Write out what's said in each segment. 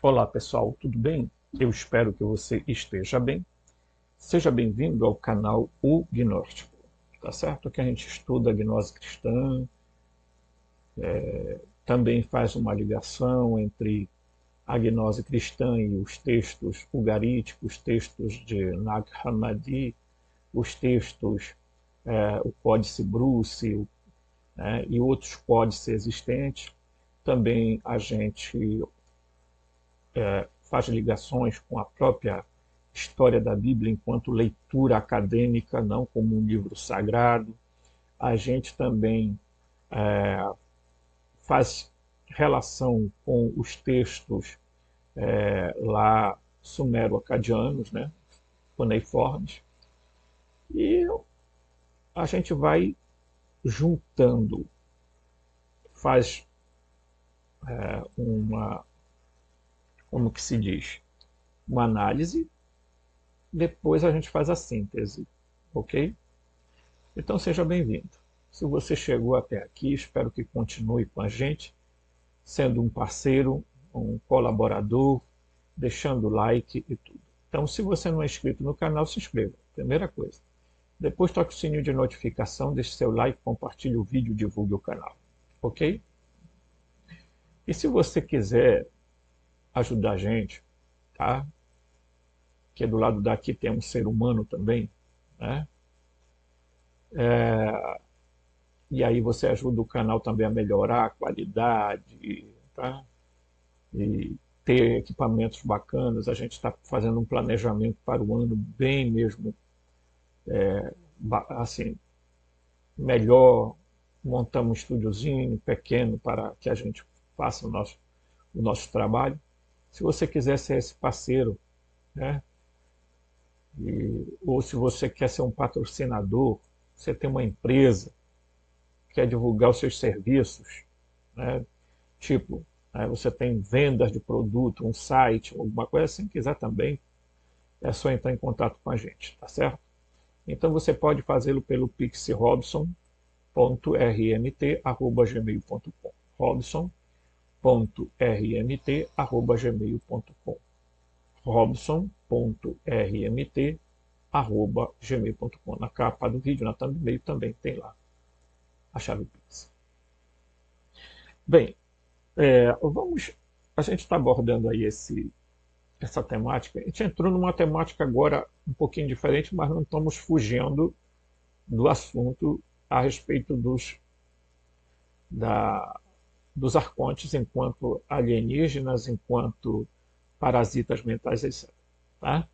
Olá pessoal, tudo bem? Eu espero que você esteja bem. Seja bem-vindo ao canal O Gnóstico. Tá certo? Que a gente estuda a gnose cristã, também faz uma ligação entre a gnose cristã e os textos ugaríticos, os textos de Nag Hammadi, os textos, o Códice Bruce, né, e outros códices existentes. Também a gente faz ligações com a própria história da Bíblia enquanto leitura acadêmica, não como um livro sagrado. A gente também faz relação com os textos lá sumero-acadianos, né, cuneiformes, e a gente vai juntando, faz uma, como que se diz, uma análise, depois a gente faz a síntese, ok? Então seja bem-vindo. Se você chegou até aqui, espero que continue com a gente, sendo um parceiro, um colaborador, deixando o like e tudo. Então, se você não é inscrito no canal, se inscreva, primeira coisa. Depois toque o sininho de notificação, deixe seu like, compartilhe o vídeo, divulgue o canal, ok? E se você quiser ajudar a gente, tá? Que do lado daqui tem um ser humano também, né? E aí você ajuda o canal também a melhorar a qualidade, tá? E ter equipamentos bacanas. A gente está fazendo um planejamento para o ano bem mesmo, assim, melhor. Montamos um estúdiozinho pequeno para que a gente faça o nosso trabalho. Se você quiser ser esse parceiro, né? Ou se você quer ser um patrocinador, você tem uma empresa, quer divulgar os seus serviços, né? Tipo, você tem vendas de produto, um site, alguma coisa assim, quiser também, é só entrar em contato com a gente, tá certo? Então você pode fazê-lo pelo pixrobson.rmt@gmail.com, robson.rmt@gmail.com, robson.rmt@gmail.com. Na capa do vídeo, na thumbnail, também tem lá a chave Pix. Bem, a gente está abordando aí essa temática. A gente entrou numa temática agora um pouquinho diferente, mas não estamos fugindo do assunto a respeito da, dos arcontes enquanto alienígenas, enquanto parasitas mentais, etc. Tá?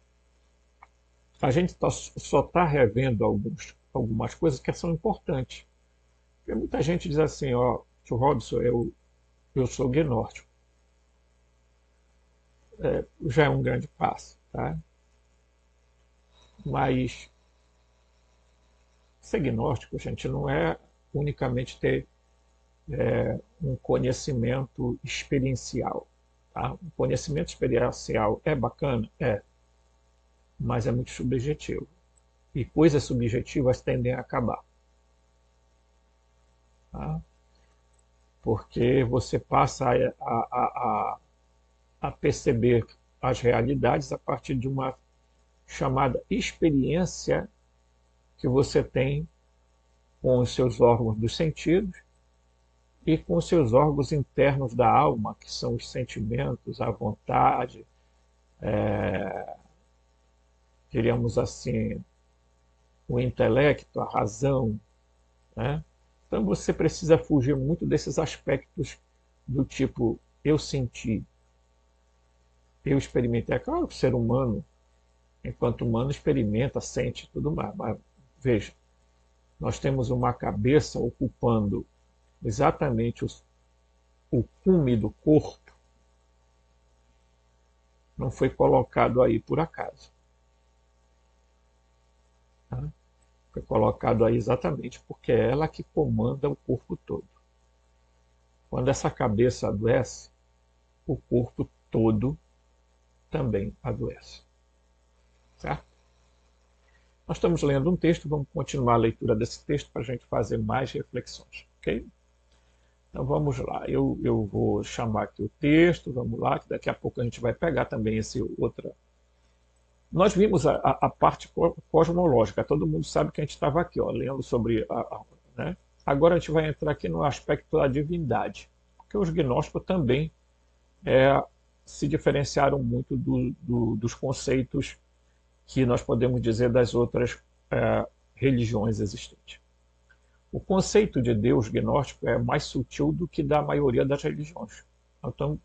A gente só está revendo algumas coisas que são importantes. Porque muita gente diz assim, ó, tio Robson, eu sou gnóstico. Já é um grande passo, tá? Mas ser gnóstico, gente, não é unicamente ter um conhecimento experiencial. Tá? O conhecimento experiencial é bacana? É, mas é muito subjetivo. E coisas subjetivas tendem a acabar. Tá? Porque você passa a perceber as realidades a partir de uma chamada experiência que você tem com os seus órgãos dos sentidos e com os seus órgãos internos da alma, que são os sentimentos, a vontade, diríamos assim, o intelecto, a razão, né? Então você precisa fugir muito desses aspectos do tipo eu senti, eu experimentei. É claro que o ser humano, enquanto humano, experimenta, sente tudo mais, mas veja, nós temos uma cabeça ocupando exatamente o cume do corpo, não foi colocado aí por acaso. Tá? Foi colocado aí exatamente porque é ela que comanda o corpo todo. Quando essa cabeça adoece, o corpo todo também adoece. Certo? Nós estamos lendo um texto, vamos continuar a leitura desse texto para a gente fazer mais reflexões. Ok? Então vamos lá, eu vou chamar aqui o texto, vamos lá, que daqui a pouco a gente vai pegar também esse outra. Nós vimos a parte cosmológica, todo mundo sabe que a gente estava aqui, ó, lendo sobre né? Agora a gente vai entrar aqui no aspecto da divindade, porque os gnósticos também se diferenciaram muito dos conceitos que nós podemos dizer das outras religiões existentes. O conceito de Deus gnóstico é mais sutil do que da maioria das religiões. Então,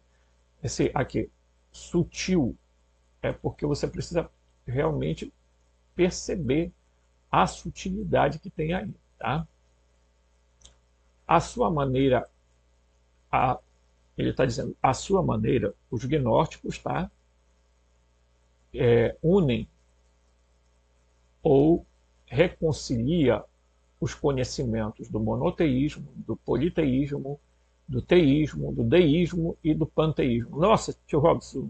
esse aqui, sutil, é porque você precisa realmente perceber a sutilidade que tem aí. Tá? A sua maneira, ele está dizendo, a sua maneira, os gnósticos unem ou reconcilia os conhecimentos do monoteísmo, do politeísmo, do teísmo, do deísmo e do panteísmo. Nossa, tio Robson,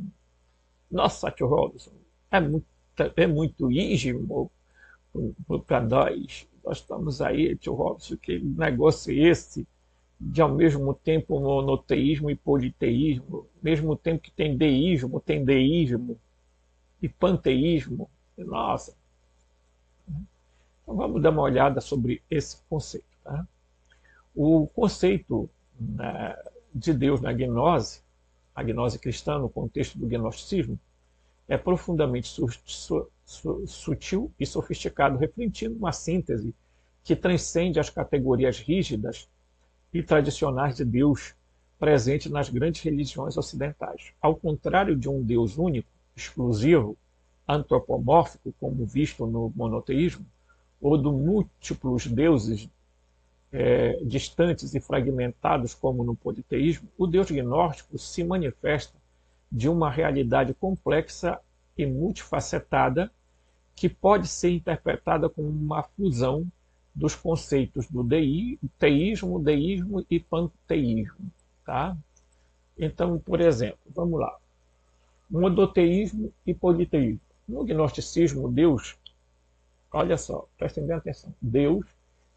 é muito ísmo para nós. Nós estamos aí, tio Robson, que negócio é esse de ao mesmo tempo monoteísmo e politeísmo, ao mesmo tempo que tem deísmo e panteísmo. Nossa, então vamos dar uma olhada sobre esse conceito. Tá? O conceito de Deus na gnose, a gnose cristã no contexto do gnosticismo, é profundamente sutil e sofisticado, refletindo uma síntese que transcende as categorias rígidas e tradicionais de Deus presente nas grandes religiões ocidentais. Ao contrário de um Deus único, exclusivo, antropomórfico, como visto no monoteísmo, ou de múltiplos deuses distantes e fragmentados, como no politeísmo, o Deus gnóstico se manifesta de uma realidade complexa e multifacetada que pode ser interpretada como uma fusão dos conceitos do teísmo, deísmo e panteísmo. Tá? Então, por exemplo, vamos lá. Monoteísmo e politeísmo. No gnosticismo, Deus, olha só, prestem bem atenção, Deus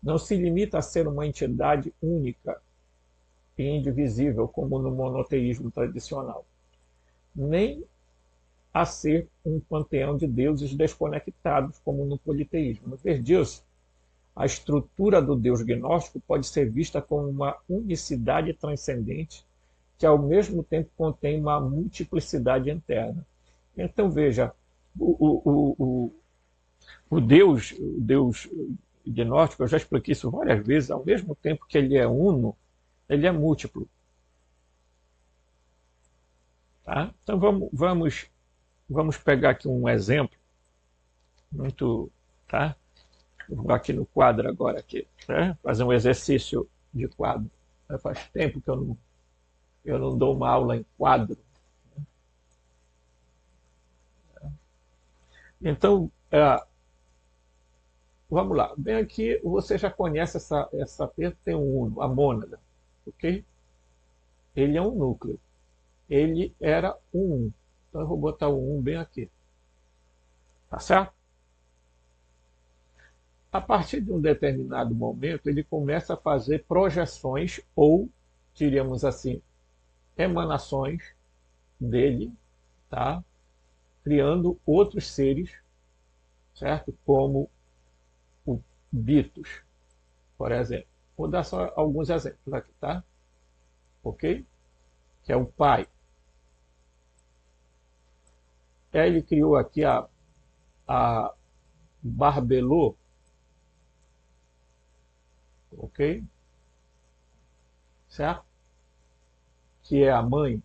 não se limita a ser uma entidade única e indivisível, como no monoteísmo tradicional, nem a ser um panteão de deuses desconectados, como no politeísmo. No vez disso, a estrutura do Deus gnóstico pode ser vista como uma unicidade transcendente que, ao mesmo tempo, contém uma multiplicidade interna. Então, veja, o Deus gnóstico, eu já expliquei isso várias vezes, ao mesmo tempo que ele é uno, ele é múltiplo. Tá? Então vamos pegar aqui um exemplo muito, tá? Vou aqui no quadro agora aqui, tá? Fazer um exercício de quadro. Faz tempo que eu não dou uma aula em quadro. Então, vamos lá. Bem aqui, você já conhece essa tem um uno, a mônada, ok? Ele é um núcleo. Ele era um 1. Então eu vou botar o 1 bem aqui. Tá certo? A partir de um determinado momento, ele começa a fazer projeções, ou, diríamos assim, emanações dele, tá? Criando outros seres, certo? Como o Bitos, por exemplo. Vou dar só alguns exemplos aqui, tá? Ok? Que é o pai. Aí ele criou aqui a Barbelô, ok? Certo? Que é a mãe.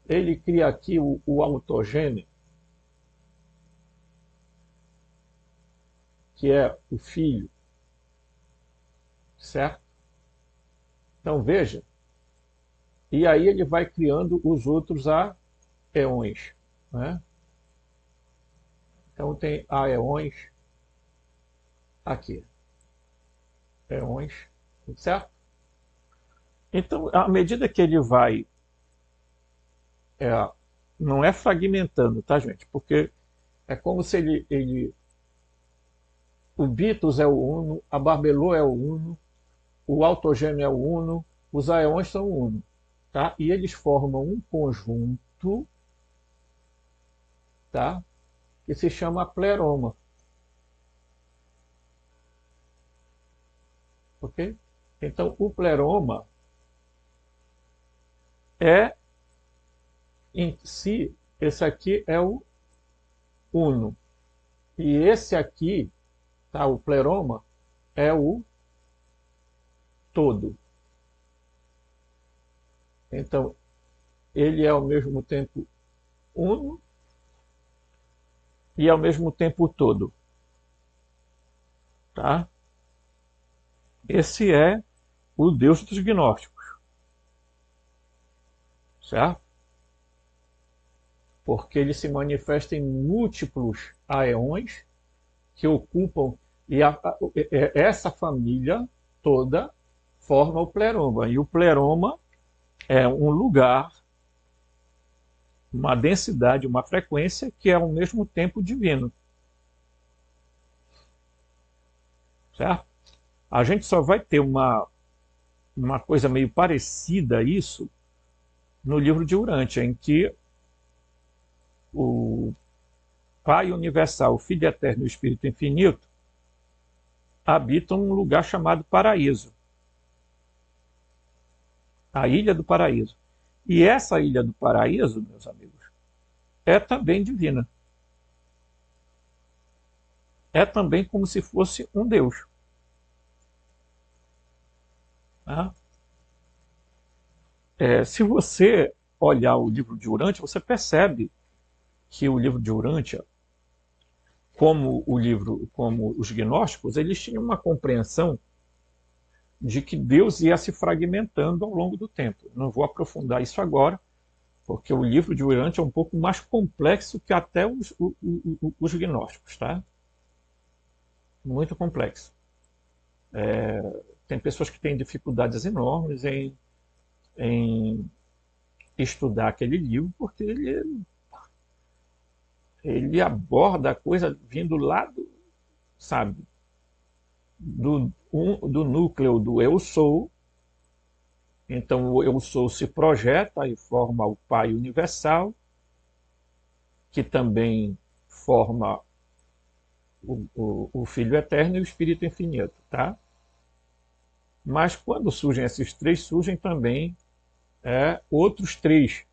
Ele cria aqui o autogênio, que é o filho, certo? Então veja, e aí ele vai criando os outros aeões, né? Então tem aeões aqui, aeões, certo? Então, à medida que ele vai, não é fragmentando, tá, gente? Porque é como se o Bitos é o uno, a Barbelô é o uno, o autogênio é o uno, os aeões são uno, tá? E eles formam um conjunto, tá? Que se chama pleroma, ok? Então, o pleroma é, em si, esse aqui é o uno. E esse aqui, tá? O pleroma, é o todo. Então, ele é ao mesmo tempo uno e ao mesmo tempo todo, tá? Esse é o Deus dos gnósticos, certo? Porque ele se manifesta em múltiplos aeões que ocupam, e essa família toda forma o pleroma. E o pleroma é um lugar, uma densidade, uma frequência que é ao mesmo tempo divino, certo? A gente só vai ter uma coisa meio parecida a isso no livro de Urântia, em que o Pai Universal, o Filho Eterno e o Espírito Infinito habitam um lugar chamado Paraíso, a Ilha do Paraíso. E essa Ilha do Paraíso, meus amigos, é também divina. É também como se fosse um Deus. Tá? Se você olhar o livro de Urântia, você percebe que o livro de Urântia, como os gnósticos, eles tinham uma compreensão de que Deus ia se fragmentando ao longo do tempo. Não vou aprofundar isso agora, porque o livro de Urântia é um pouco mais complexo que até os gnósticos, tá? Muito complexo. Tem pessoas que têm dificuldades enormes em estudar aquele livro, porque ele aborda a coisa vindo lá sabe, do núcleo do eu sou. Então o eu sou se projeta e forma o Pai Universal, que também forma o Filho Eterno e o Espírito Infinito, tá? Mas quando surgem esses três, surgem também outros três,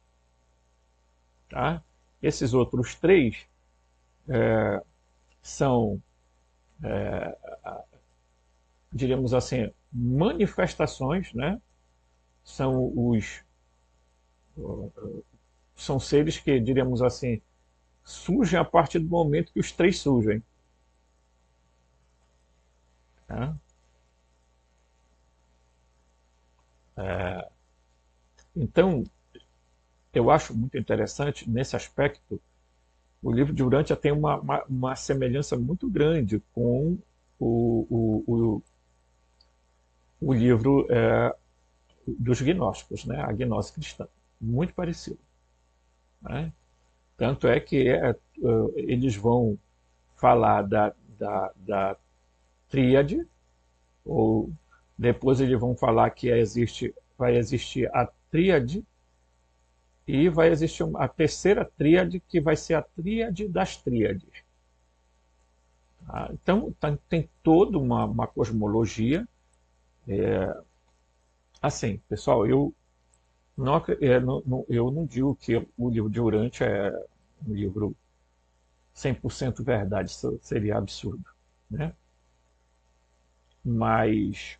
tá? Esses outros três são, diríamos assim, manifestações, né? São são seres que, diríamos assim, surgem a partir do momento que os três surgem. Tá? Então, eu acho muito interessante, nesse aspecto, o livro de Urântia tem uma semelhança muito grande com o livro dos gnósticos, né? A gnose cristã. Muito parecido. Né? Tanto é que eles vão falar da tríade, ou depois eles vão falar que vai existir a tríade, e vai existir a terceira tríade, que vai ser a tríade das tríades. Tá? Então, tem toda uma cosmologia. Assim, pessoal, eu não digo que o livro de Urântia é um livro 100% verdade, isso seria absurdo. Né? Mas,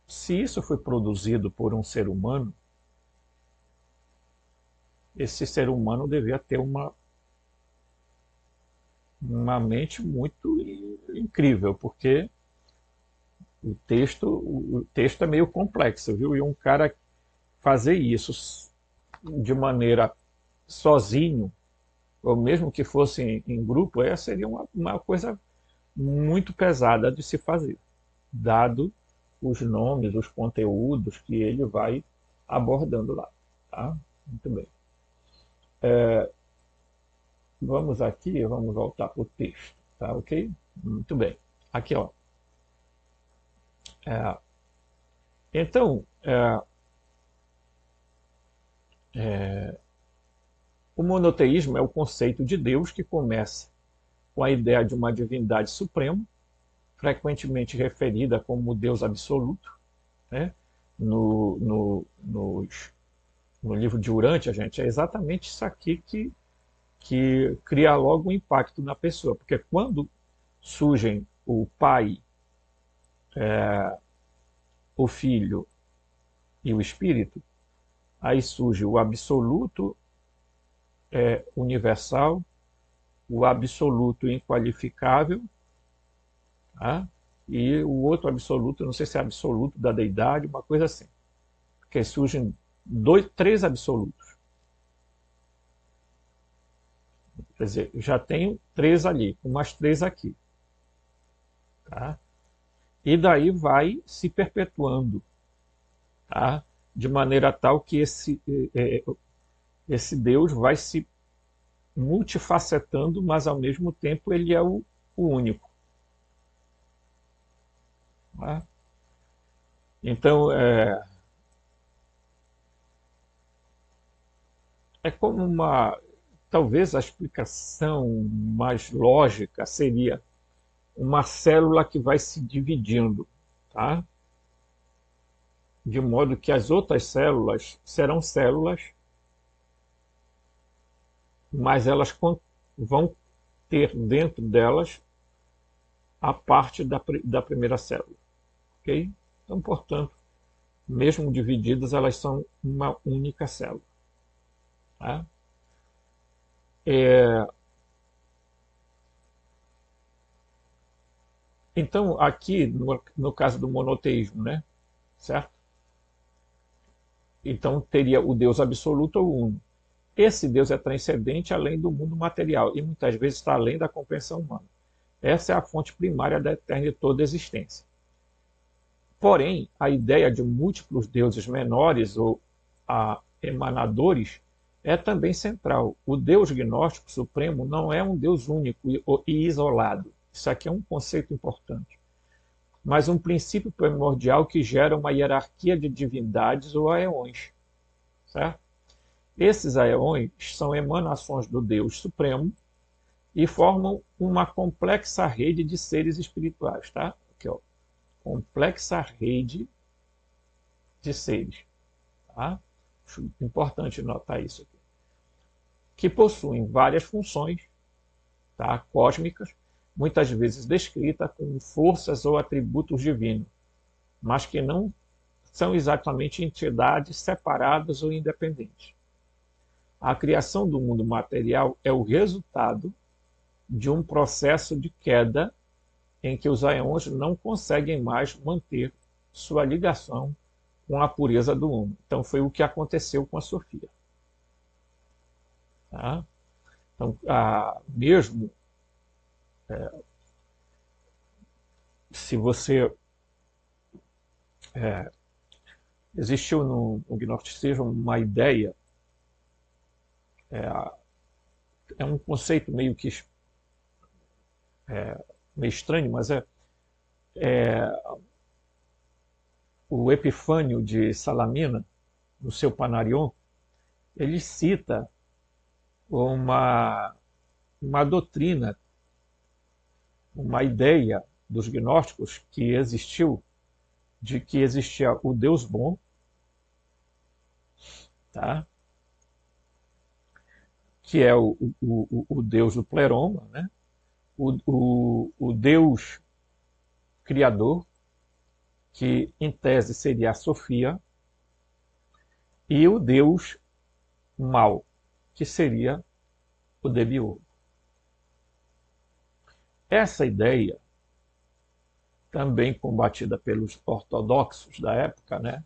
se isso foi produzido por um ser humano, esse ser humano devia ter uma mente muito incrível, porque o texto é meio complexo, viu? E um cara fazer isso de maneira sozinho, ou mesmo que fosse em grupo, seria uma coisa muito pesada de se fazer, dado os nomes, os conteúdos que ele vai abordando lá. Tá? Muito bem. Vamos aqui, vamos voltar para o texto, tá ok? Muito bem. Aqui, ó. É, então, o monoteísmo é o conceito de Deus que começa com a ideia de uma divindade suprema, frequentemente referida como Deus absoluto, né? No livro de Urântia, gente, é exatamente isso aqui que cria logo um impacto na pessoa, porque quando surgem o Pai, o Filho e o Espírito, aí surge o absoluto universal, o absoluto inqualificável, tá? E o outro absoluto, não sei se é absoluto da deidade, uma coisa assim. Porque surgem três absolutos. Quer dizer, já tenho três ali, umas três aqui. Tá? E daí vai se perpetuando, tá? De maneira tal que esse Deus vai se multifacetando, mas ao mesmo tempo ele é o único. Tá? Então, é como uma. Talvez a explicação mais lógica seria uma célula que vai se dividindo, tá? De modo que as outras células serão células, mas elas vão ter dentro delas a parte da primeira célula. Ok? Então, portanto, mesmo divididas, elas são uma única célula. Tá? Então, aqui, no caso do monoteísmo, né? Certo? Então, teria o Deus absoluto ou uno. Esse Deus é transcendente além do mundo material e muitas vezes está além da compreensão humana. Essa é a fonte primária da eterna de toda existência. Porém, a ideia de múltiplos deuses menores ou emanadores é também central. O Deus gnóstico supremo não é um Deus único e isolado. Isso aqui é um conceito importante. Mas um princípio primordial que gera uma hierarquia de divindades ou aeões. Certo? Esses aeões são emanações do Deus Supremo e formam uma complexa rede de seres espirituais. Tá? Aqui, ó. Complexa rede de seres. Tá? Importante notar isso aqui. Que possuem várias funções, tá? Cósmicas, muitas vezes descritas como forças ou atributos divinos, mas que não são exatamente entidades separadas ou independentes. A criação do mundo material é o resultado de um processo de queda em que os aeons não conseguem mais manter sua ligação com a pureza do Uno. Então foi o que aconteceu com a Sofia. Tá? Então, mesmo se você existiu no gnosticismo uma ideia, é um conceito meio que meio estranho, mas o Epifânio de Salamina, no seu Panarion, ele cita uma doutrina, uma ideia dos gnósticos que existiu, de que existia o Deus bom, tá? Que é o Deus do pleroma, né? O Deus criador, que em tese seria a Sofia, e o Deus mau, que seria o Demiurgo. Essa ideia, também combatida pelos ortodoxos da época, né,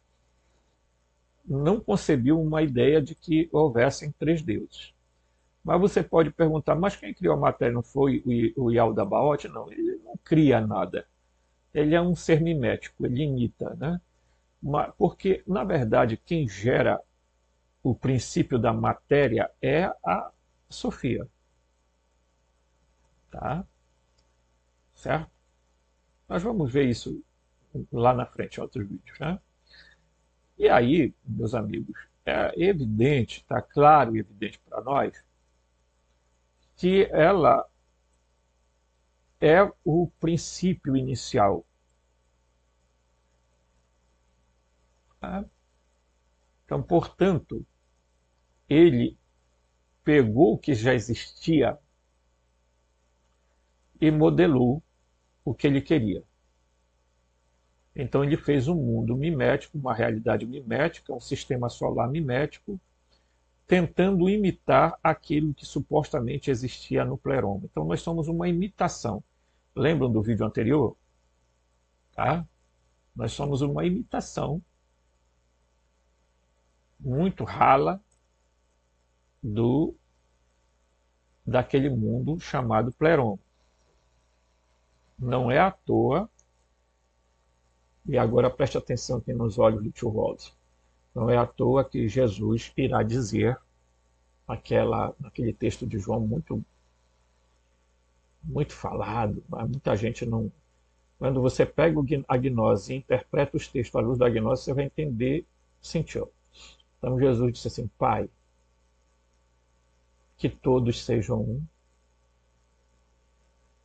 não concebeu uma ideia de que houvessem três deuses. Mas você pode perguntar, mas quem criou a matéria não foi o Yaldabaoth? Não, ele não cria nada. Ele é um ser mimético, ele imita, né? Porque, na verdade, quem gera o princípio da matéria é a Sofia. Tá? Certo? Nós vamos ver isso lá na frente, em outros vídeos, né? E aí, meus amigos, é evidente, está claro e evidente para nós, que ela é o princípio inicial. Tá? Então, portanto, ele pegou o que já existia e modelou o que ele queria. Então ele fez um mundo mimético, uma realidade mimética, um sistema solar mimético, tentando imitar aquilo que supostamente existia no pleroma. Então nós somos uma imitação. Lembram do vídeo anterior? Tá? Nós somos uma imitação muito rala daquele mundo chamado pleroma. Não é à toa, e agora preste atenção aqui nos olhos do tio Walter, não é à toa que Jesus irá dizer naquele texto de João muito, muito falado, mas muita gente não... Quando você pega a gnose e interpreta os textos à luz da gnose, você vai entender o sentido. Então Jesus disse assim: Pai, que todos sejam um,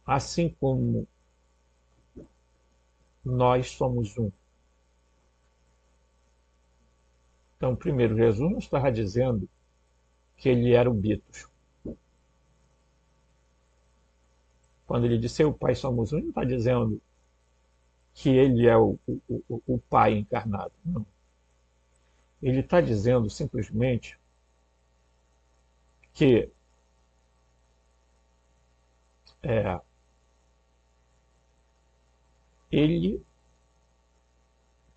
assim como nós somos um. Então, primeiro, Jesus não estava dizendo que ele era o Bitos. Quando ele disse o Pai somos um, ele não está dizendo que ele é o Pai encarnado. Não. Ele está dizendo simplesmente que ele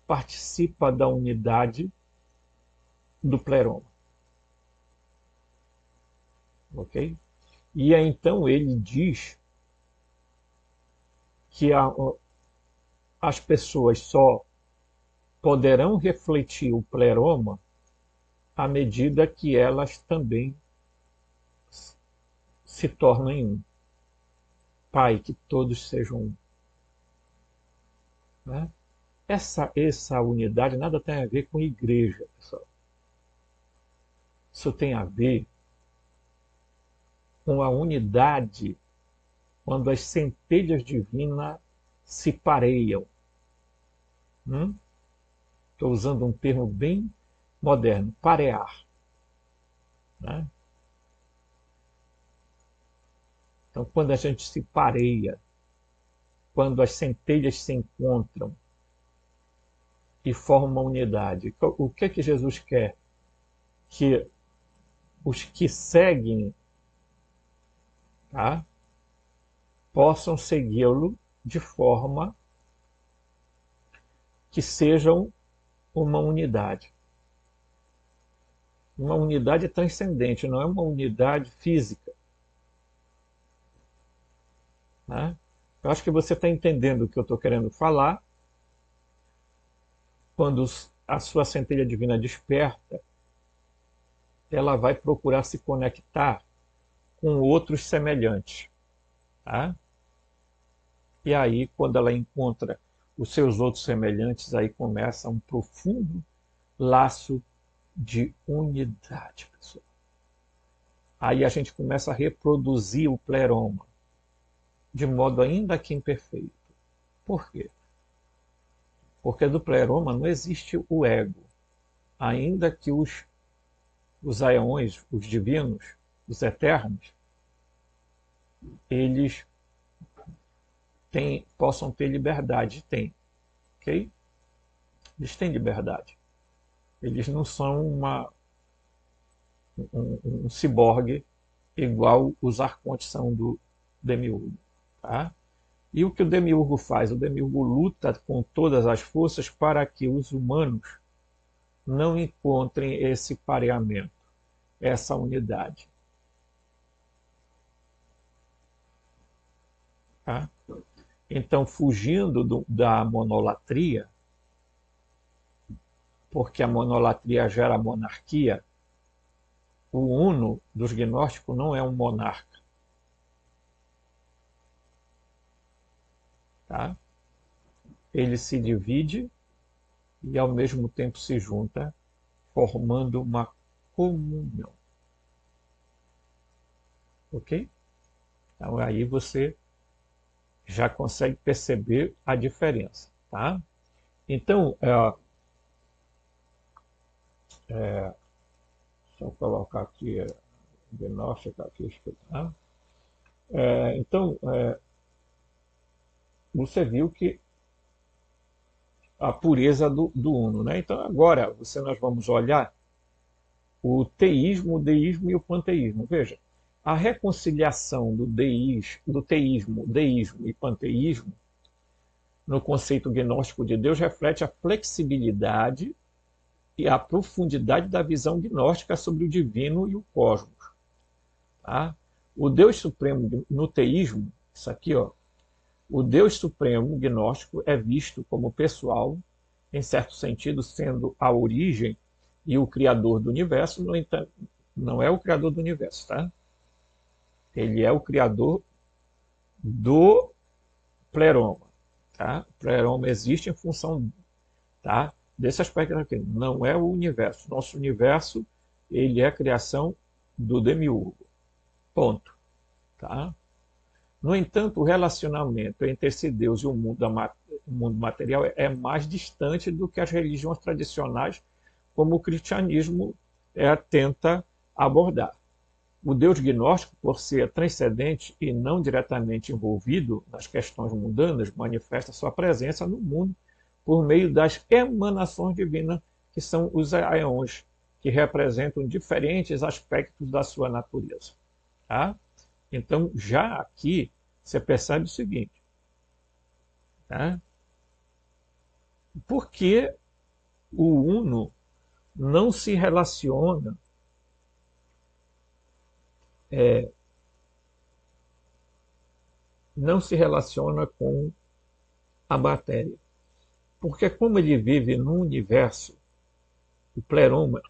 participa da unidade do pleroma. Ok? E aí, então ele diz que as pessoas só poderão refletir o pleroma à medida que elas também se tornem um. Pai, que todos sejam um. Né? Essa unidade nada tem a ver com igreja, pessoal. Isso tem a ver com a unidade quando as centelhas divinas se pareiam. Estou usando um termo bem moderno, parear. Né? Então, quando a gente se pareia, quando as centelhas se encontram e formam uma unidade, o que é que Jesus quer? Que os que seguem, tá, possam segui-lo de forma que sejam uma unidade. Uma unidade transcendente, não é uma unidade física. Né? Eu acho que você está entendendo o que eu estou querendo falar. Quando a sua centelha divina desperta, ela vai procurar se conectar com outros semelhantes. Tá? E aí, quando ela encontra os seus outros semelhantes, aí começa um profundo laço de unidade, pessoal. Aí a gente começa a reproduzir o pleroma, de modo ainda que imperfeito. Por quê? Porque do pleroma não existe o ego, ainda que os aeões, os divinos, os eternos, eles possam ter liberdade. Tem, ok? Eles têm liberdade. Eles não são um ciborgue igual os arcontes são do Demiurgo. Tá? E o que o Demiurgo faz? O Demiurgo luta com todas as forças para que os humanos não encontrem esse pareamento, essa unidade. Tá? Então, fugindo da monolatria, porque a monolatria gera monarquia, o Uno dos gnósticos não é um monarca. Tá? ele se divide e ao mesmo tempo se junta, formando uma comunhão. Ok? Então aí você já consegue perceber a diferença. Tá? Então, deixa eu colocar aqui gnóstica aqui, tá? Então, você viu que a pureza do uno, né? Então agora nós vamos olhar o teísmo, o deísmo e o panteísmo. Veja, a reconciliação do teísmo, deísmo e panteísmo no conceito gnóstico de Deus reflete a flexibilidade e a profundidade da visão gnóstica sobre o divino e o cosmos. Tá? O Deus Supremo no teísmo, isso aqui, ó, o Deus Supremo gnóstico é visto como pessoal, em certo sentido, sendo a origem e o criador do universo. No entanto, não é o criador do universo, tá? Ele é o criador do pleroma. Tá? O pleroma existe em função, tá, desse aspecto aqui. Não é o universo. Nosso universo, ele é a criação do demiurgo. Ponto. Tá? No entanto, o relacionamento entre esse Deus e o mundo material é mais distante do que as religiões tradicionais, como o cristianismo tenta abordar. O Deus gnóstico, por ser transcendente e não diretamente envolvido nas questões mundanas, manifesta sua presença no mundo por meio das emanações divinas, que são os aeons, que representam diferentes aspectos da sua natureza. Tá? Então, já aqui, você percebe o seguinte. Tá? Por que o uno não se relaciona com a matéria? Porque como ele vive num universo, o pleroma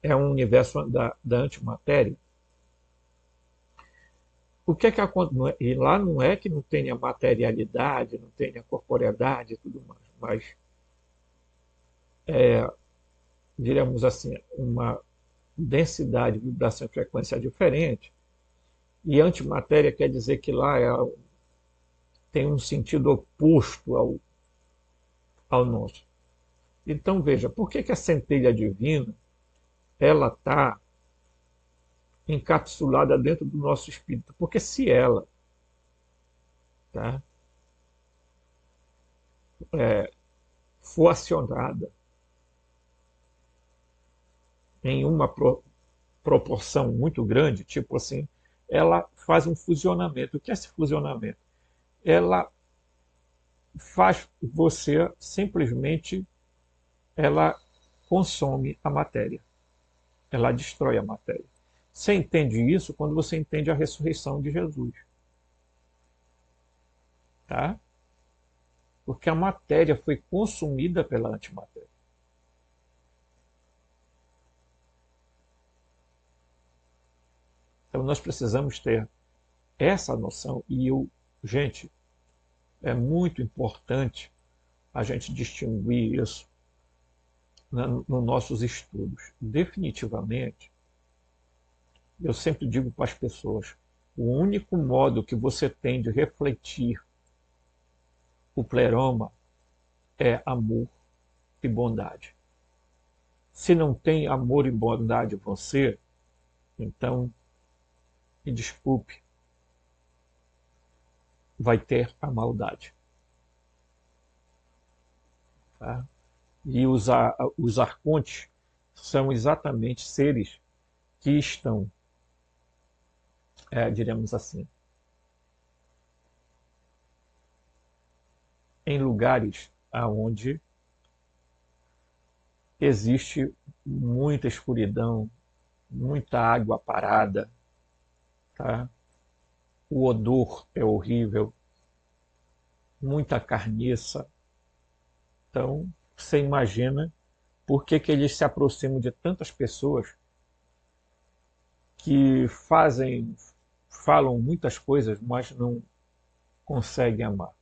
é um universo da antimatéria, o que é que acontece? E lá não é que não tenha materialidade, não tenha corporeidade e tudo mais, mas, diríamos assim, uma densidade, vibração e frequência diferente, e antimatéria quer dizer que lá tem um sentido oposto ao nosso. Então veja, por que a centelha divina ela está encapsulada dentro do nosso espírito? Porque se ela, tá, for acionada em uma proporção muito grande, tipo assim, ela faz um fusionamento. O que é esse fusionamento? Ela faz você simplesmente, ela consome a matéria, ela destrói a matéria. Você entende isso quando você entende a ressurreição de Jesus. Tá? Porque a matéria foi consumida pela antimatéria. Então nós precisamos ter essa noção gente, é muito importante a gente distinguir isso nos nossos estudos. Definitivamente, eu sempre digo para as pessoas, o único modo que você tem de refletir o pleroma é amor e bondade. Se não tem amor e bondade em você, então, me desculpe, vai ter a maldade. Tá? E os arcontes são exatamente seres que estão, diremos assim, em lugares onde existe muita escuridão, muita água parada, tá? O odor é horrível, muita carniça. Então, você imagina por que eles se aproximam de tantas pessoas que falam muitas coisas, mas não conseguem amar.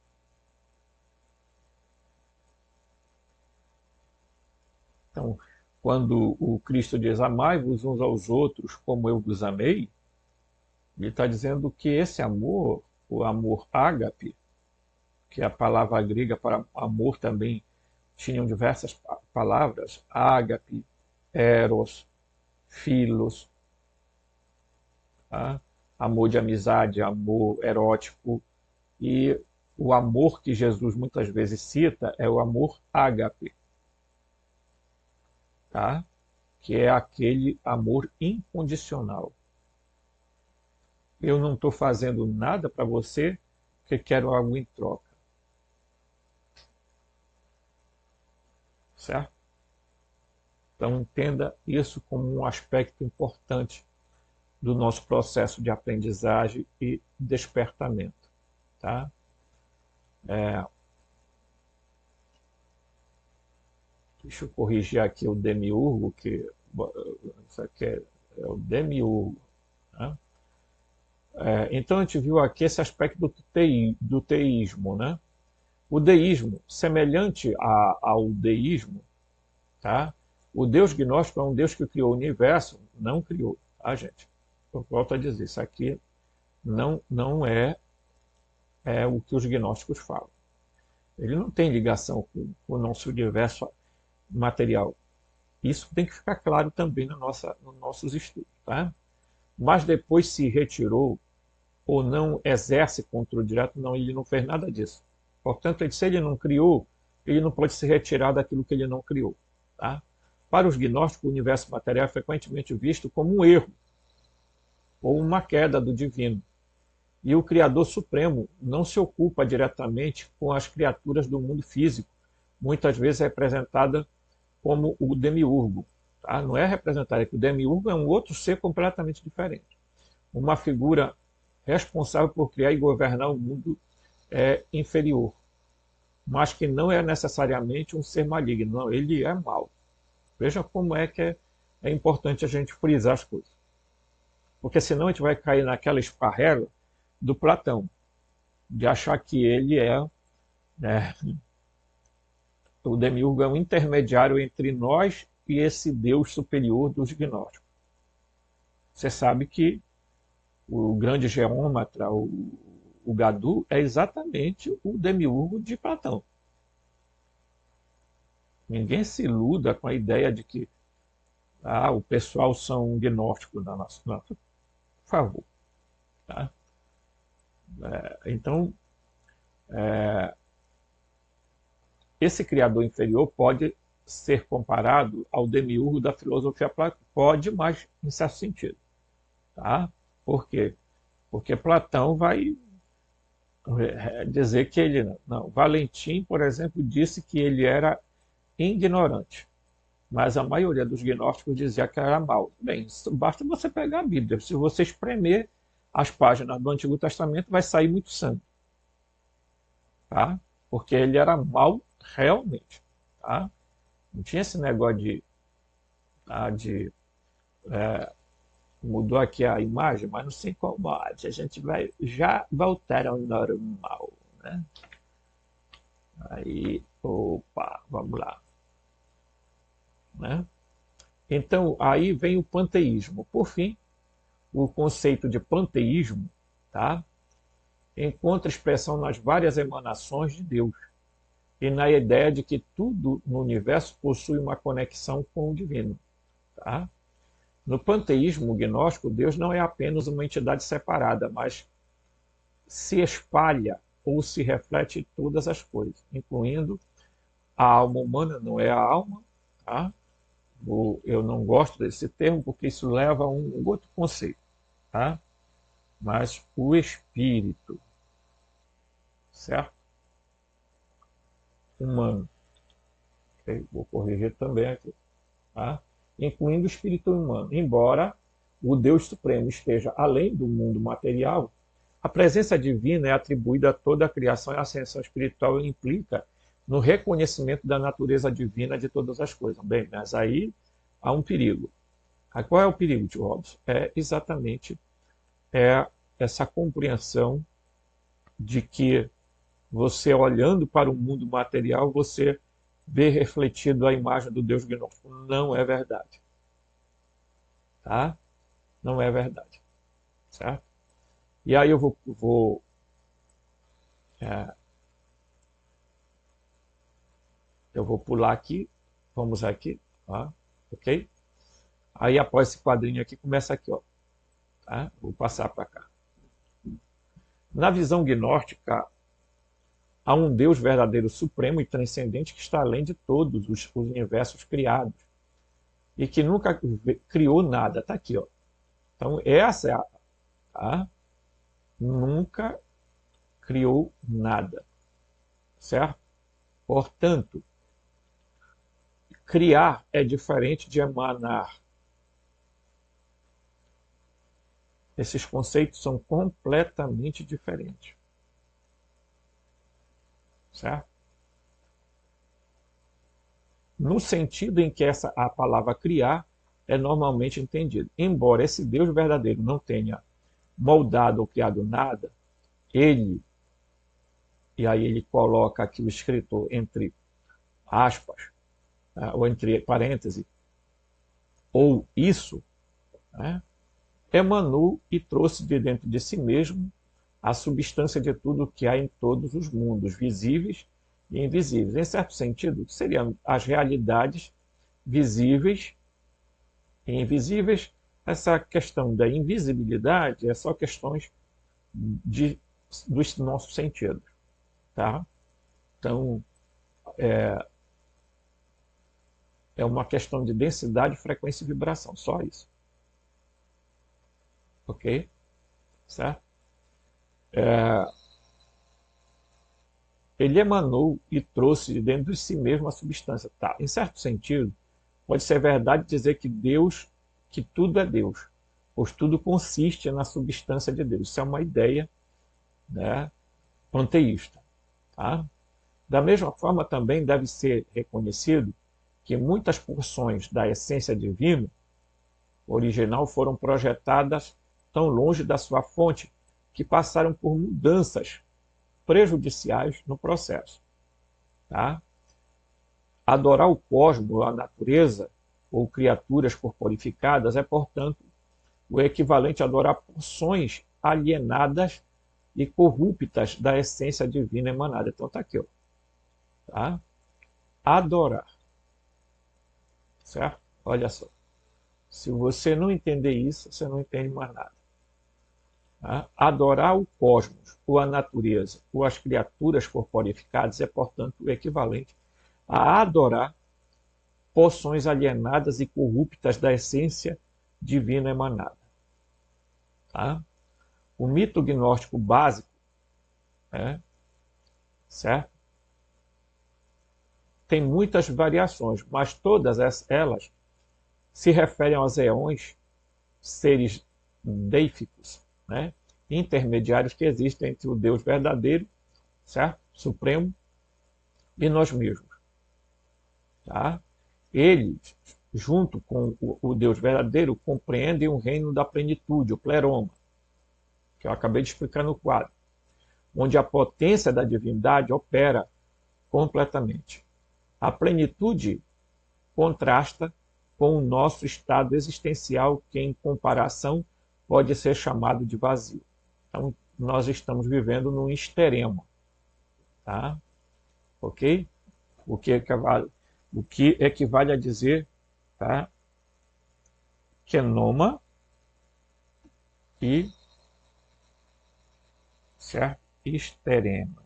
Então, quando o Cristo diz amai-vos uns aos outros como eu vos amei, ele está dizendo que esse amor, o amor ágape, que é a palavra grega para amor também tinham diversas palavras, ágape, eros, filos, tá? Amor de amizade, amor erótico, e o amor que Jesus muitas vezes cita é o amor ágape, tá? Que é aquele amor incondicional. Eu não estou fazendo nada para você porque quero algo em troca. Certo? Então entenda isso como um aspecto importante do nosso processo de aprendizagem e despertamento. Tá? Deixa eu corrigir aqui o demiurgo, que isso aqui é o demiurgo. Né? Então a gente viu aqui esse aspecto do teísmo. Né? O deísmo, semelhante ao deísmo, tá? O Deus gnóstico é um Deus que criou o universo, não criou, tá, gente? Eu volto a dizer, isso aqui não é o que os gnósticos falam. Ele não tem ligação com o nosso universo material. Isso tem que ficar claro também nos nossos estudos. Tá? Mas depois se retirou ou não exerce controle direto, não, ele não fez nada disso. Portanto, se ele não criou, ele não pode se retirar daquilo que ele não criou. Tá? Para os gnósticos, o universo material é frequentemente visto como um erro ou uma queda do divino. E o Criador Supremo não se ocupa diretamente com as criaturas do mundo físico, muitas vezes representada como o demiurgo. Tá? Não é representado aqui. O demiurgo é um outro ser completamente diferente. Uma figura responsável por criar e governar o mundo inferior, mas que não é necessariamente um ser maligno. Não, ele é mau. Veja como é que é importante a gente frisar as coisas. Porque senão a gente vai cair naquela esparrela do Platão, de achar que ele né, o demiurgo é um intermediário entre nós e esse Deus superior dos gnósticos. Você sabe que o grande geômetra, o Gadu, é exatamente o demiurgo de Platão. Ninguém se iluda com a ideia de que o pessoal são gnósticos da nossa. Não, por favor. Tá? Então, esse criador inferior pode ser comparado ao demiurgo da filosofia platônica. Pode, mas em certo sentido. Tá? Por quê? Porque Platão vai dizer que ele não. Valentim, por exemplo, disse que ele era ignorante, mas a maioria dos gnósticos dizia que era mau. Bem, basta você pegar a Bíblia. Se você espremer as páginas do Antigo Testamento, vai sair muito sangue. Tá? Porque ele era mau realmente. Tá? Não tinha esse negócio mudou aqui a imagem, mas não se incomode, a gente vai já voltar ao normal. Né? Aí, opa, vamos lá. Né? Então, aí vem o panteísmo. Por fim, o conceito de panteísmo, tá? Encontra expressão nas várias emanações de Deus e na ideia de que tudo no universo possui uma conexão com o divino. Tá? No panteísmo gnóstico, Deus não é apenas uma entidade separada, mas se espalha ou se reflete em todas as coisas, incluindo a alma humana, não é a alma. Tá? Eu não gosto desse termo porque isso leva a um outro conceito. Tá? Mas o espírito, certo? Humano. Okay? Vou corrigir também aqui. Tá? Incluindo o espírito humano. Embora o Deus Supremo esteja além do mundo material, a presença divina é atribuída a toda a criação e a ascensão espiritual implica no reconhecimento da natureza divina de todas as coisas. Bem, mas aí há um perigo. Qual é o perigo, tio Robson? É exatamente essa compreensão de que você, olhando para o mundo material, você ver refletido a imagem do Deus gnóstico. Não é verdade. Tá? Não é verdade. Certo? E aí eu vou pular aqui. Vamos aqui. Tá? Ok? Aí após esse quadrinho aqui, começa aqui. Ó, tá? Vou passar para cá. Na visão gnóstica, há um Deus verdadeiro, supremo e transcendente que está além de todos os universos criados e que nunca criou nada. Está aqui, ó. Então, essa é a. Tá? Nunca criou nada. Certo? Portanto, criar é diferente de emanar. Esses conceitos são completamente diferentes. Certo? No sentido em que a palavra criar é normalmente entendida. Embora esse Deus verdadeiro não tenha moldado ou criado nada, ele, e aí ele coloca aqui o escritor entre aspas, ou entre parênteses, ou isso, né, emanou e trouxe de dentro de si mesmo a substância de tudo que há em todos os mundos, visíveis e invisíveis. Em certo sentido, seriam as realidades visíveis e invisíveis. Essa questão da invisibilidade é só questões dos nossos sentidos. Tá? Então, é uma questão de densidade, frequência e vibração, só isso. Ok? Certo? Ele emanou e trouxe de dentro de si mesmo a substância. Tá? Em certo sentido, pode ser verdade dizer que Deus, que tudo é Deus, pois tudo consiste na substância de Deus. Isso é uma ideia, né, panteísta. Tá? Da mesma forma, também deve ser reconhecido que muitas porções da essência divina original foram projetadas tão longe da sua fonte que passaram por mudanças prejudiciais no processo. Tá? Adorar o cosmos, a natureza ou criaturas corporificadas é, portanto, o equivalente a adorar porções alienadas e corruptas da essência divina emanada. Então está aqui. Ó. Tá? Adorar. Certo? Olha só. Se você não entender isso, você não entende mais nada. Tá? Adorar o cosmos, ou a natureza, ou as criaturas corporificadas é, portanto, o equivalente a adorar porções alienadas e corruptas da essência divina emanada. Tá? O mito gnóstico básico, certo? Tem muitas variações, mas todas elas se referem aos eões, seres deíficos, né? Intermediários que existem entre o Deus verdadeiro, certo? Supremo, e nós mesmos. Tá? Eles, junto com o Deus verdadeiro, compreendem o reino da plenitude, o pleroma, que eu acabei de explicar no quadro, onde a potência da divindade opera completamente. A plenitude contrasta com o nosso estado existencial, que, em comparação, pode ser chamado de vazio. Então, nós estamos vivendo num extremo. Tá? Ok? O que equivale a dizer, tá? Kenoma e, certo? Extrema.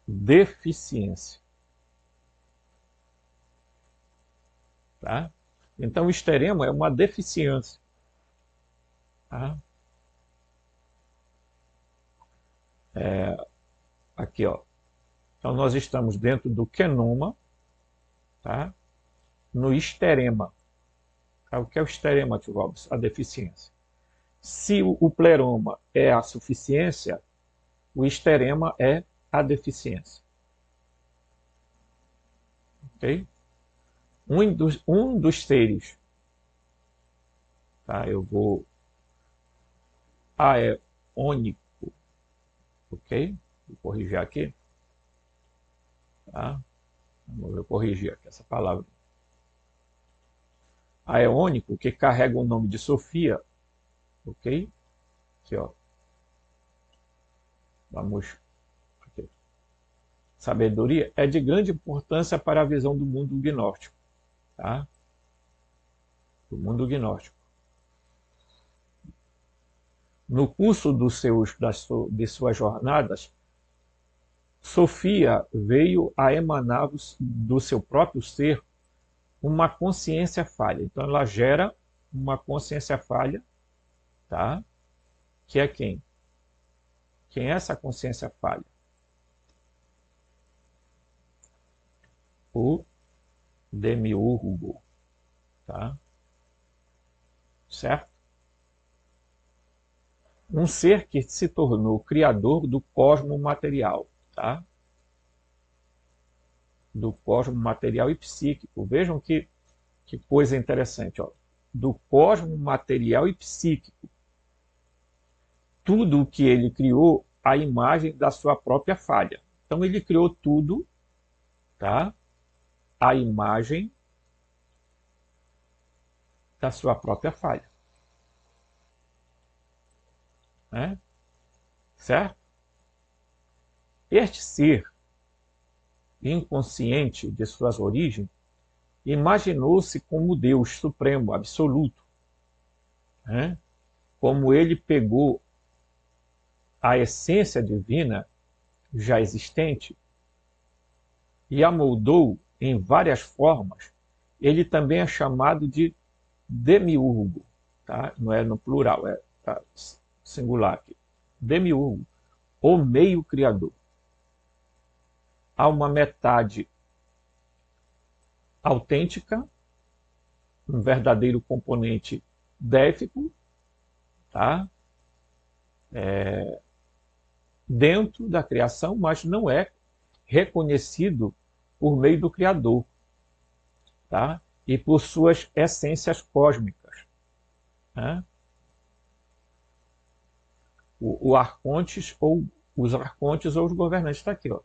Deficiência. Tá? Então, o extremo é uma deficiência. Tá? Aqui, ó. Então, nós estamos dentro do kenoma, tá? No extrema. O que é o extrema, tio Robson? A deficiência. Se o pleroma é a suficiência, o extrema é a deficiência. Ok? Um dos seres, tá? Eu vou aeônico, ok? Vou corrigir aqui. Tá? Vou corrigir aqui essa palavra. Aeônico, que carrega o nome de Sofia, ok? Aqui, ó. Vamos. Aqui. Sabedoria é de grande importância para a visão do mundo gnóstico, tá? Do mundo gnóstico. No curso de suas jornadas, Sofia veio a emanar do seu próprio ser uma consciência falha. Então ela gera uma consciência falha, tá? Que é quem? Quem é essa consciência falha? O demiurgo, tá? Certo? Um ser que se tornou criador do cosmo material, tá? Do cosmo material e psíquico. Vejam que coisa interessante, ó. Do cosmo material e psíquico. Tudo o que ele criou, a imagem da sua própria falha. Então ele criou tudo, tá? A imagem da sua própria falha. Né? Certo? Este ser inconsciente de suas origens imaginou-se como Deus supremo, absoluto. Né? Como ele pegou a essência divina já existente e a moldou em várias formas, ele também é chamado de demiurgo. Tá? Não é no plural, é tá, singular aqui. Demiurgo, o meio criador. Há uma metade autêntica, um verdadeiro componente défico, tá? Dentro da criação, mas não é reconhecido por meio do Criador, tá? E por suas essências cósmicas. Né? O arcontes ou os arcontes ou os governantes está aqui, ó.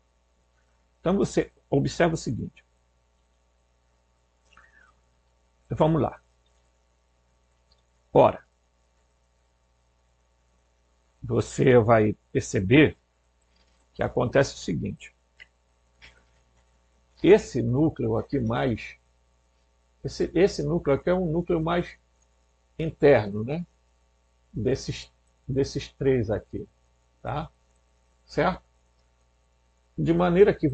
Então você observa o seguinte. Vamos lá. Ora, você vai perceber que acontece o seguinte. Esse núcleo aqui mais... Esse núcleo aqui é um núcleo mais interno, né? Desses três aqui, tá? Certo? De maneira que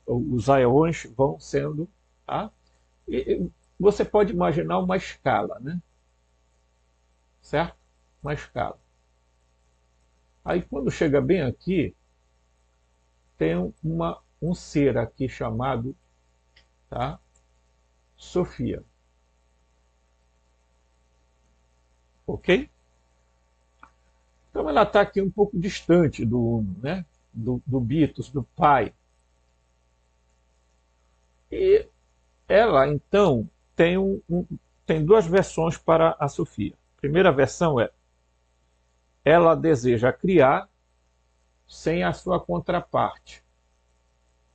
os aeões vão sendo... Tá? E você pode imaginar uma escala, né? Certo? Uma escala. Aí quando chega bem aqui, tem um ser aqui chamado, tá? Sofia. Ok? Então ela está aqui um pouco distante do Uno, né? Do Bitos, do pai. E ela, então, tem duas versões para a Sofia. A primeira versão é: ela deseja criar sem a sua contraparte,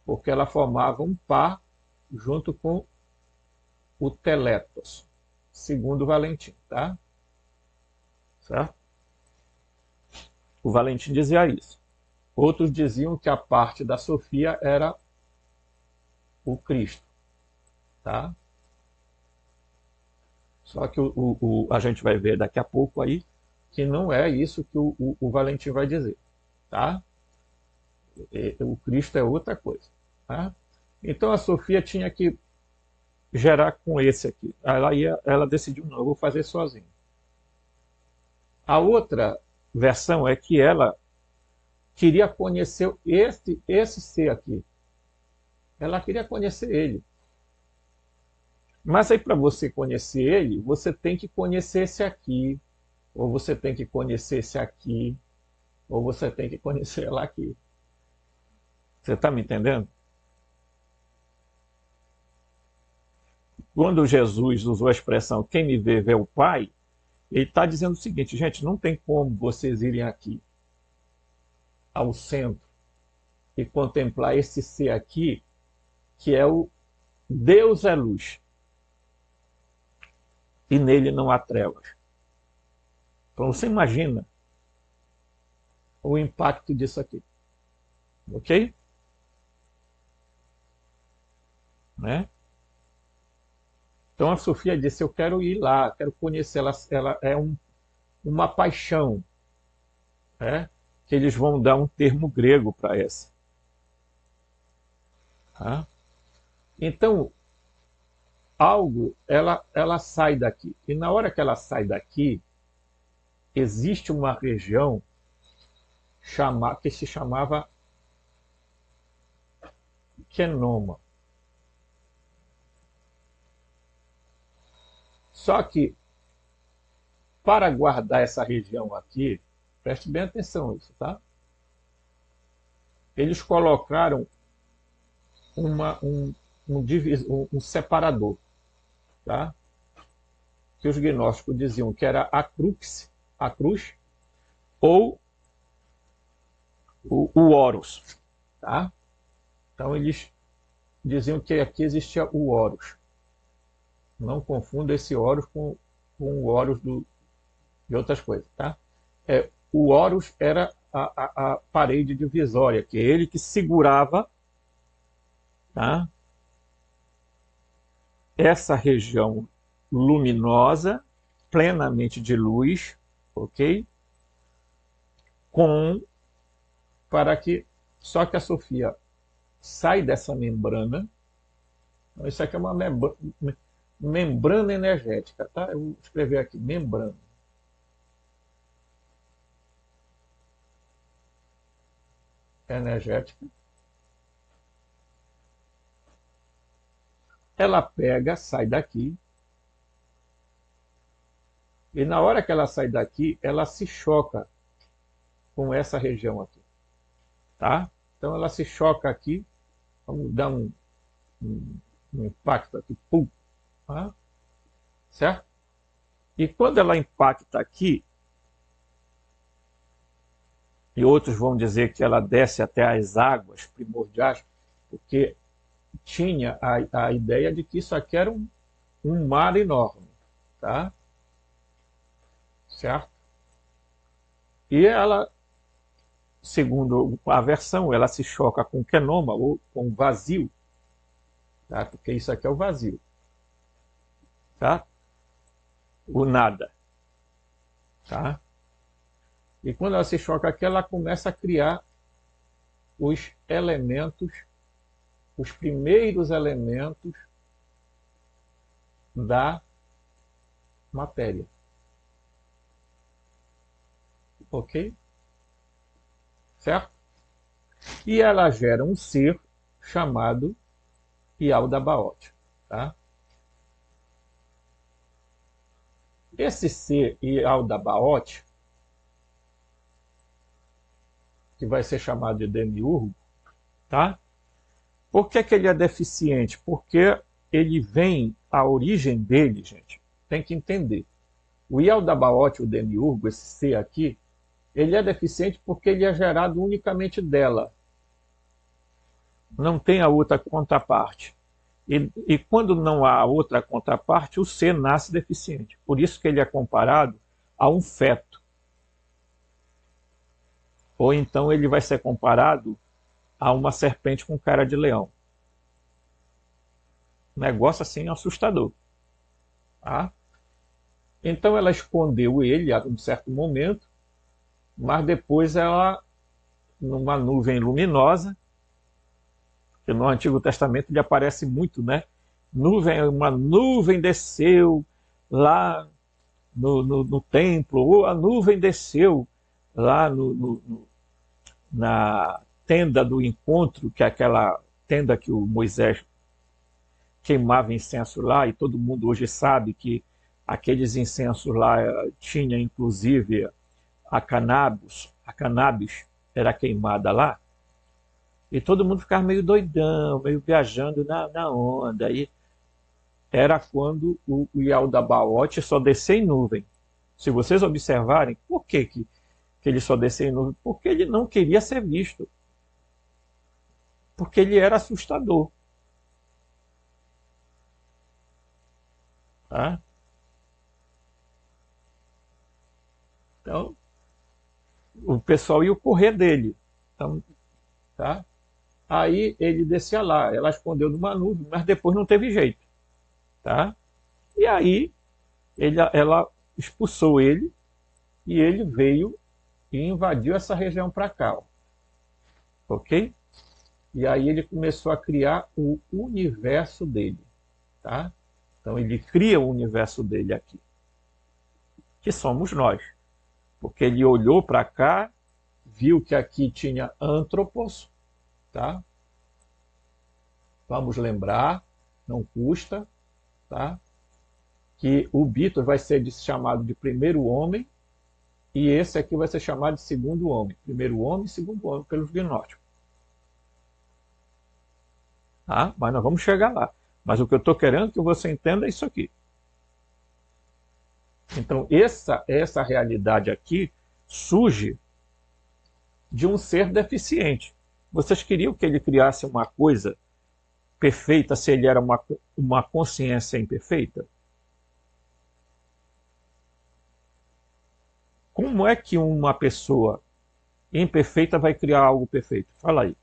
porque ela formava um par junto com o Teletos, segundo Valentim, tá? Certo? O Valentim dizia isso. Outros diziam que a parte da Sofia era o Cristo, tá? Só que a gente vai ver daqui a pouco aí que não é isso que o Valentim vai dizer, tá? O Cristo é outra coisa, tá? Então a Sofia tinha que gerar com esse aqui. Ela decidiu, não, eu vou fazer sozinho. A outra versão é que ela queria conhecer esse ser aqui. Ela queria conhecer ele. Mas aí para você conhecer ele, você tem que conhecer esse aqui, ou você tem que conhecer esse aqui, ou você tem que conhecer ela aqui. Você está me entendendo? Quando Jesus usou a expressão quem me vê, vê o Pai, ele está dizendo o seguinte, gente, não tem como vocês irem aqui ao centro e contemplar esse ser aqui, que é o Deus é luz, e nele não há trevas. Então você imagina o impacto disso aqui, ok? Né? Então a Sofia disse, eu quero ir lá, quero conhecer ela, ela é uma paixão, né? Que eles vão dar um termo grego para essa. Tá? Então, ela sai daqui. E na hora que ela sai daqui, existe uma região que se chamava Quenoma. Só que, para guardar essa região aqui, preste bem atenção nisso, tá? Eles colocaram um separador, tá? Que os gnósticos diziam que era a cruz, ou o Horus, tá? Então eles diziam que aqui existia o Horus. Não confunda esse Horus com o Horus de outras coisas, tá? O Horus era a parede divisória, que é ele que segurava, tá? Essa região luminosa, plenamente de luz, ok? Só que a Sofia sai dessa membrana. Então, isso aqui é uma membrana energética, tá? Eu vou escrever aqui, membrana. Energética. Ela pega, sai daqui, e na hora que ela sai daqui, ela se choca com essa região aqui, tá? Então ela se choca aqui, vamos dar um impacto aqui, pum, tá? Certo? E quando ela impacta aqui, e outros vão dizer que ela desce até as águas primordiais, porque tinha a ideia de que isso aqui era um mar enorme, tá? Certo? E ela, segundo a versão, ela se choca com Quenoma, ou com vazio, tá? Porque isso aqui é o vazio, tá? O nada, tá? E quando ela se choca aqui, ela começa a criar os elementos, os primeiros elementos da matéria. Ok? Certo? E ela gera um ser chamado Yaldabaoth. Tá? Esse ser Yaldabaoth, que vai ser chamado de Demiurgo, tá? Por que ele é deficiente? Porque ele vem, a origem dele, gente, tem que entender. O Yaldabaoth, o Demiurgo, esse ser aqui, ele é deficiente porque ele é gerado unicamente dela. Não tem a outra contraparte. E quando não há outra contraparte, o ser nasce deficiente. Por isso que ele é comparado a um feto. Ou então ele vai ser comparado a uma serpente com cara de leão. Negócio assim assustador. Tá? Então ela escondeu ele a um certo momento, mas depois ela, numa nuvem luminosa, que no Antigo Testamento ele aparece muito, né? Uma nuvem desceu lá no templo, ou a nuvem desceu lá na tenda do encontro, que é aquela tenda que o Moisés queimava incenso lá, e todo mundo hoje sabe que aqueles incensos lá tinha inclusive a cannabis era queimada lá, e todo mundo ficava meio doidão, meio viajando na onda. Aí era quando o Yaldabaoth só descia em nuvem. Se vocês observarem, por que que ele só descia em nuvem? Porque ele não queria ser visto. Porque ele era assustador. Tá? Então, o pessoal ia correr dele. Então, tá? Aí ele descia lá, ela escondeu numa nuvem, mas depois não teve jeito. Tá? E aí ela expulsou ele e ele veio e invadiu essa região para cá. Ó. Ok? E aí ele começou a criar o universo dele. Tá? Então ele cria o universo dele aqui, que somos nós. Porque ele olhou para cá, viu que aqui tinha antropos, tá? Vamos lembrar, não custa, tá? Que o Beatles vai ser chamado de primeiro homem e esse aqui vai ser chamado de segundo homem. Primeiro homem e segundo homem pelos gnósticos. Tá? Mas nós vamos chegar lá. Mas o que eu estou querendo que você entenda é isso aqui. Então, essa realidade aqui surge de um ser deficiente. Vocês queriam que ele criasse uma coisa perfeita se ele era uma consciência imperfeita? Como é que uma pessoa imperfeita vai criar algo perfeito? Fala aí.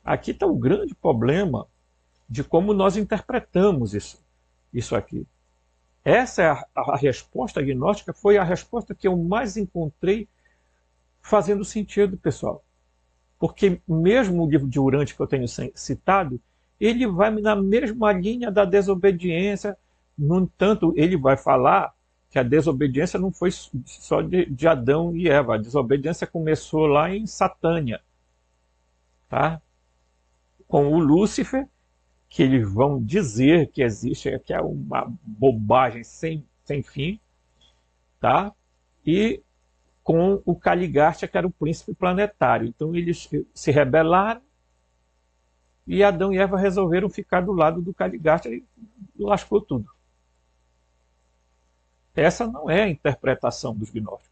Aqui está o grande problema de como nós interpretamos isso aqui. Essa é a resposta agnóstica, foi a resposta que eu mais encontrei fazendo sentido, pessoal. Porque mesmo o livro de Urantia que eu tenho citado, ele vai na mesma linha da desobediência. No entanto, ele vai falar que a desobediência não foi só de Adão e Eva. A desobediência começou lá em Satânia, tá? Com o Lúcifer, que eles vão dizer que existe, que é uma bobagem sem fim, tá? E com o Caligastia, que era o príncipe planetário. Então eles se rebelaram e Adão e Eva resolveram ficar do lado do Caligastia e lascou tudo. Essa não é a interpretação dos gnósticos.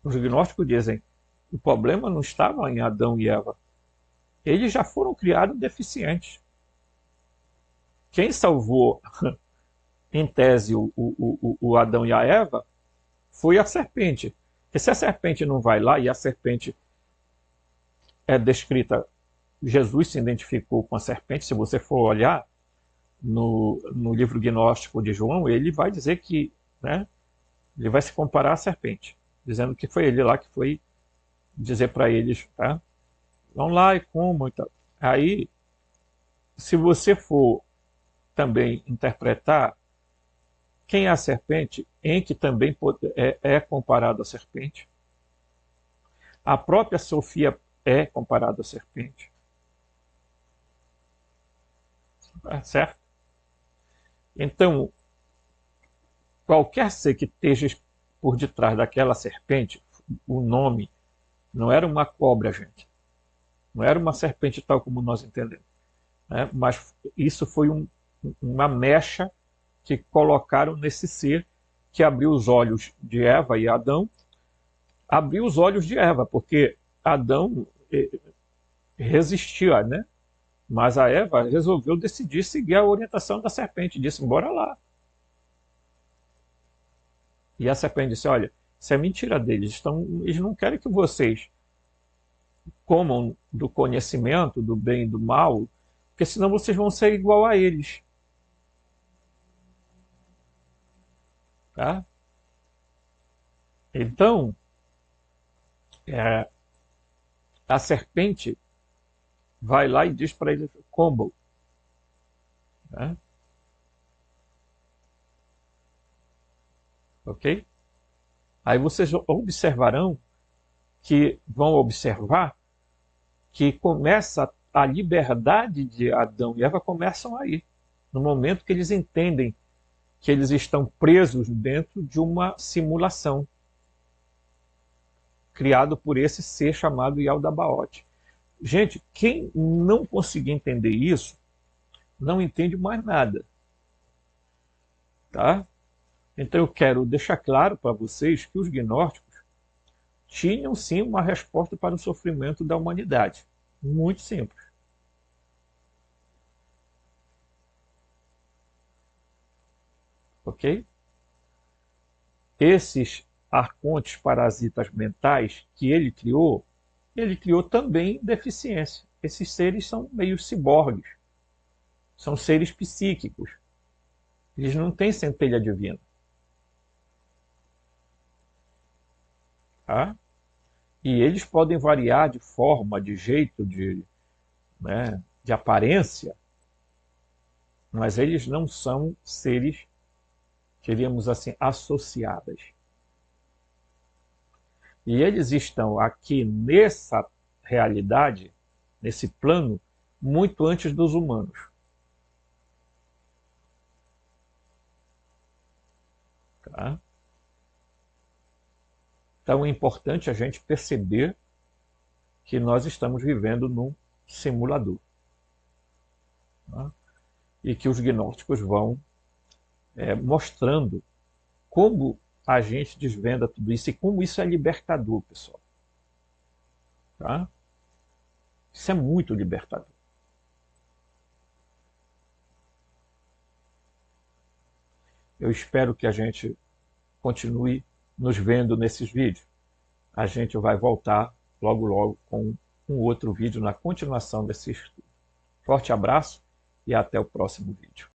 Os gnósticos dizem que o problema não estava em Adão e Eva. Eles já foram criados deficientes. Quem salvou, em tese, o Adão e a Eva foi a serpente. Porque se a serpente não vai lá, e a serpente é descrita, Jesus se identificou com a serpente, se você for olhar no livro gnóstico de João, ele vai dizer que, né, ele vai se comparar à serpente, dizendo que foi ele lá que foi dizer para eles, tá? Vão lá e comam e tal. Aí, se você for também interpretar quem é a serpente, em que também é comparado à serpente, a própria Sofia é comparada à serpente. Certo? Então, qualquer ser que esteja por detrás daquela serpente, o nome não era uma cobra, gente. Não era uma serpente tal como nós entendemos. Né? Mas isso foi uma mecha que colocaram nesse ser que abriu os olhos de Eva e Adão. Abriu os olhos de Eva, porque Adão resistia, né? Mas a Eva resolveu decidir seguir a orientação da serpente, disse, bora lá. E a serpente disse, olha, isso é mentira deles, eles não querem que vocês comam do conhecimento, do bem e do mal, porque senão vocês vão ser igual a eles. Tá? Então, a serpente vai lá e diz para ele, comam. Né? Ok? Aí vocês observarão que vão observar que começa a liberdade de Adão e Eva começam aí, no momento que eles entendem que eles estão presos dentro de uma simulação criado por esse ser chamado Yaldabaoth. Gente, quem não conseguir entender isso, não entende mais nada. Tá? Então eu quero deixar claro para vocês que os gnósticos tinham sim uma resposta para o sofrimento da humanidade. Muito simples. Ok? Esses arcontes parasitas mentais que ele criou também deficiência. Esses seres são meio ciborgues, são seres psíquicos. Eles não têm centelha divina. Tá? E eles podem variar de forma, de jeito, de aparência, mas eles não são seres, diríamos assim, associáveis. E eles estão aqui nessa realidade, nesse plano, muito antes dos humanos. Tá? Então é importante a gente perceber que nós estamos vivendo num simulador. Tá? E que os gnósticos vão mostrando como a gente desvenda tudo isso e como isso é libertador, pessoal. Tá? Isso é muito libertador. Eu espero que a gente continue nos vendo nesses vídeos. A gente vai voltar logo logo com um outro vídeo na continuação desse estudo. Forte abraço e até o próximo vídeo.